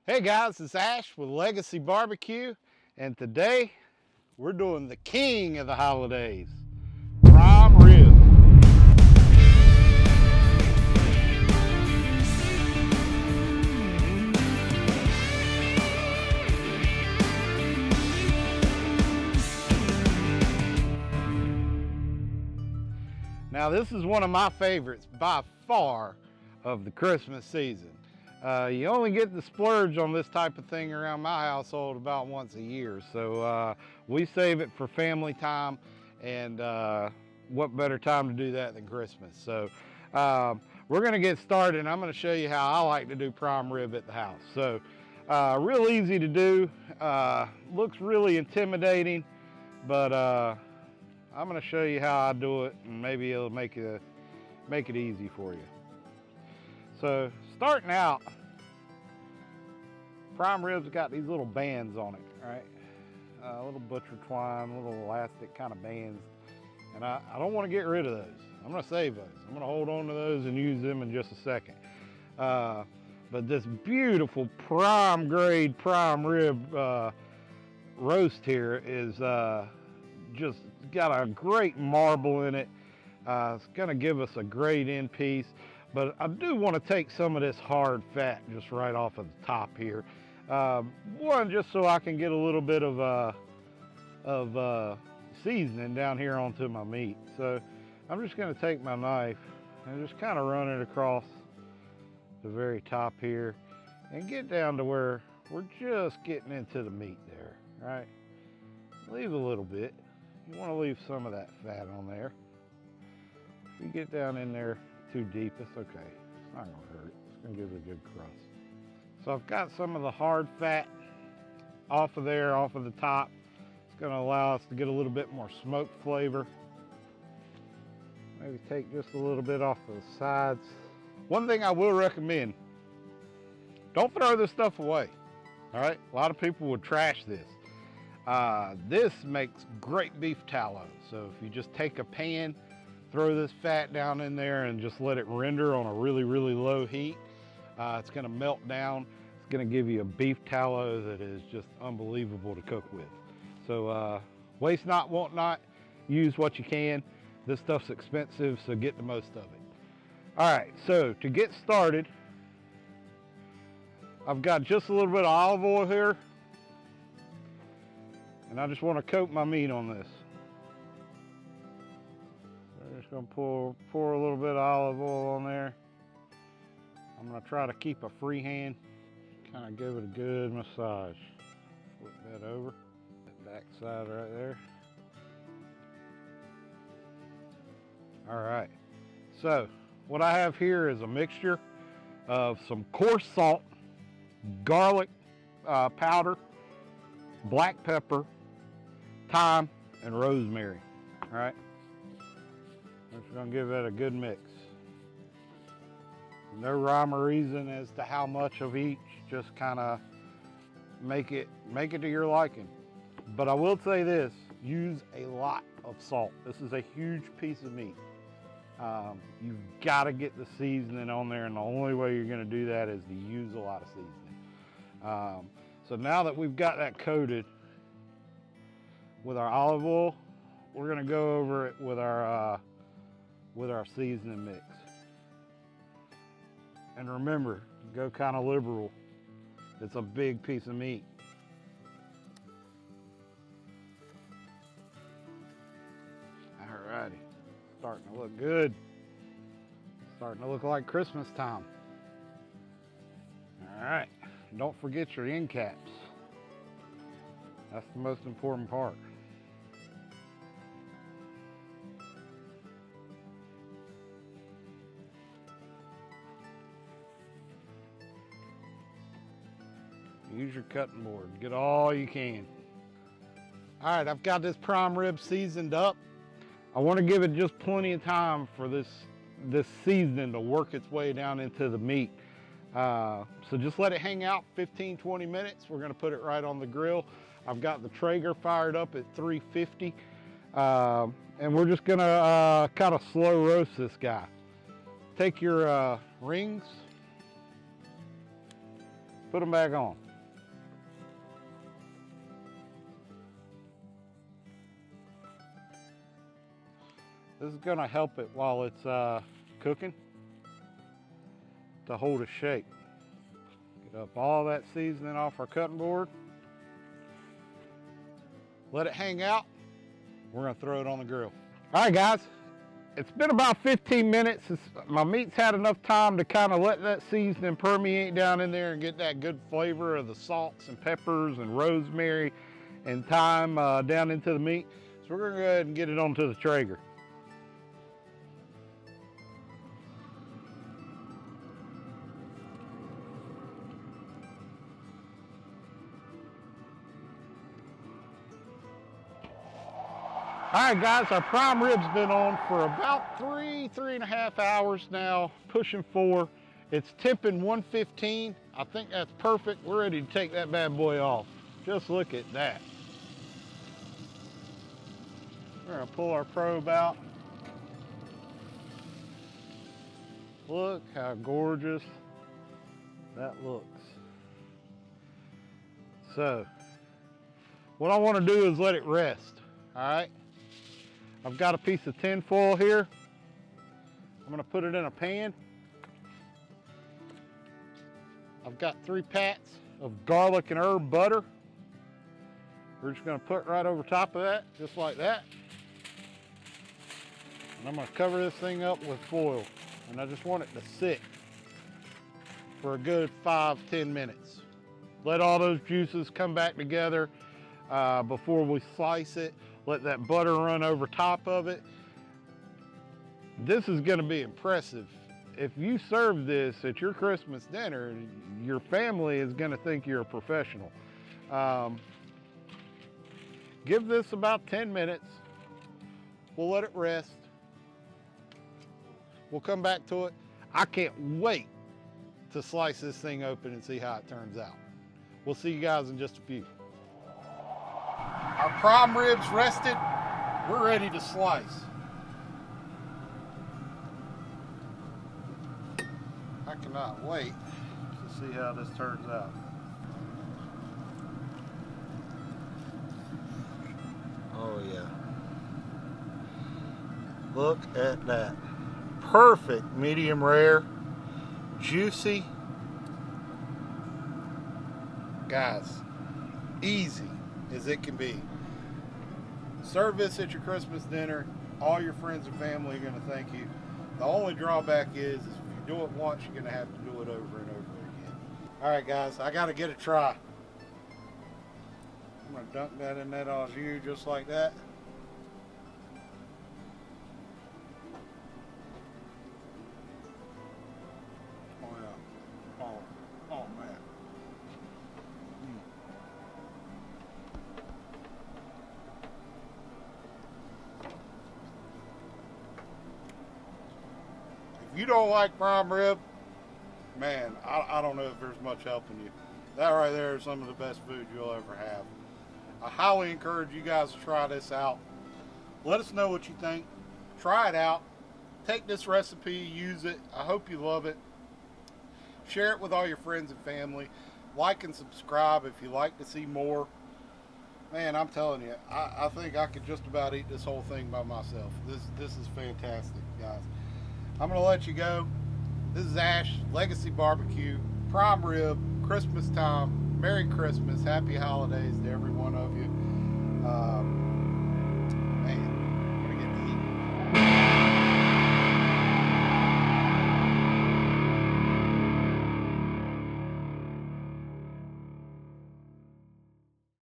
Hey guys, it's Ash with Legacy Barbecue, and today we're doing the king of the holidays, prime rib. Now this is one of my favorites by far of the Christmas season. You only get the splurge on this type of thing around my household about once a year, so we save it for family time, and what better time to do that than Christmas? So we're going to get started, and I'm going to show you how I like to do prime rib at the house. So real easy to do, looks really intimidating, but I'm going to show you how I do it, and maybe it'll make it easy for you. So starting out, prime ribs got these little bands on it, right? Little butcher twine, little elastic kind of bands, and I don't want to get rid of those. I'm going to save those. I'm going to hold on to those and use them in just a second. But this beautiful prime grade prime rib roast here is just got a great marble in it. It's going to give us a great end piece, but I do want to take some of this hard fat just right off of the top here. One, just so I can get a little bit of seasoning down here onto my meat. So I'm just going to take my knife and just kind of run it across the very top here and get down to where we're just getting into the meat there, right? Leave a little bit. You want to leave some of that fat on there. If you get down in there too deep, it's okay. It's not going to hurt. It's going to give it a good crust. So I've got some of the hard fat off of there, off of the top. It's going to allow us to get a little bit more smoke flavor. Maybe take just a little bit off of the sides. One thing I will recommend, don't throw this stuff away, all right? A lot of people would trash this. This makes great beef tallow. So if you just take a pan, throw this fat down in there and just let it render on a really, really low heat, it's gonna melt down. It's gonna give you a beef tallow that is just unbelievable to cook with. So waste not, want not, use what you can. This stuff's expensive, so get the most of it. All right, so to get started, I've got just a little bit of olive oil here, and I just want to coat my meat on this. So I'm just going to pour a little bit of olive oil on there. I'm going to try to keep a free hand, kind of give it a good massage. Flip that over, that back side right there. All right, so what I have here is a mixture of some coarse salt, garlic powder, black pepper, thyme, and rosemary. All right, I'm just gonna give that a good mix. No rhyme or reason as to how much of each, just kind of make it to your liking. But I will say this, use a lot of salt. This is a huge piece of meat. You've got to get the seasoning on there, and the only way you're going to do that is to use a lot of seasoning. So now that we've got that coated with our olive oil, we're going to go over it with our seasoning mix. And remember, go kind of liberal. It's a big piece of meat. Alrighty. Starting to look good. Starting to look like Christmas time. All right, don't forget your end caps. That's the most important part. Use your cutting board, get all you can. All right, I've got this prime rib seasoned up. I want to give it just plenty of time for this seasoning to work its way down into the meat. So just let it hang out 15-20 minutes. We're going to put it right on the grill. I've got the Traeger fired up at 350, and we're just going to kind of slow roast this guy. Take your rings, Put them back on. This is gonna help it while it's cooking to hold a shape. Get up all that seasoning off our cutting board. Let it hang out. We're gonna throw it on the grill. All right, guys. It's been about 15 minutes. My meat's had enough time to kind of let that seasoning permeate down in there and get that good flavor of the salts and peppers and rosemary and thyme down into the meat. So we're gonna go ahead and get it onto the Traeger. All right, guys, our prime rib's been on for about 3.5 hours now, pushing 4. It's tipping 115. I think that's perfect. We're ready to take that bad boy off. Just look at that. We're gonna pull our probe out. Look how gorgeous that looks. So, what I wanna do is let it rest, all right? I've got a piece of tin foil here. I'm gonna put it in a pan. I've got 3 pats of garlic and herb butter. We're just gonna put right over top of that, just like that. And I'm gonna cover this thing up with foil. And I just want it to sit for a good 5-10 minutes. Let all those juices come back together before we slice it. Let that butter run over top of it. This is gonna be impressive. If you serve this at your Christmas dinner, your family is gonna think you're a professional. Give this about 10 minutes. We'll let it rest. We'll come back to it. I can't wait to slice this thing open and see how it turns out. We'll see you guys in just a few. Our prime ribs rested. We're ready to slice. I cannot wait to see how this turns out. Oh yeah. Look at that. Perfect medium rare, juicy. Guys, easy as it can be. Serve this at your Christmas dinner. All your friends and family are going to thank you. The only drawback is if you do it once, you're going to have to do it over and over again. All right, guys, I got to get a try. I'm going to dunk that in that au jus just like that. Oh, yeah. Oh, man. If you don't like prime rib, man, I don't know if there's much helping you. That right there is some of the best food you'll ever have. I highly encourage you guys to try this out. Let us know what you think. Try it out. Take this recipe, use it. I hope you love it. Share it with all your friends and family. Like and subscribe if you like to see more. Man, I'm telling you, I think I could just about eat this whole thing by myself. This is fantastic, guys. I'm going to let you go. This is Ash, Legacy Barbecue, prime rib, Christmas time. Merry Christmas, happy holidays to every one of you.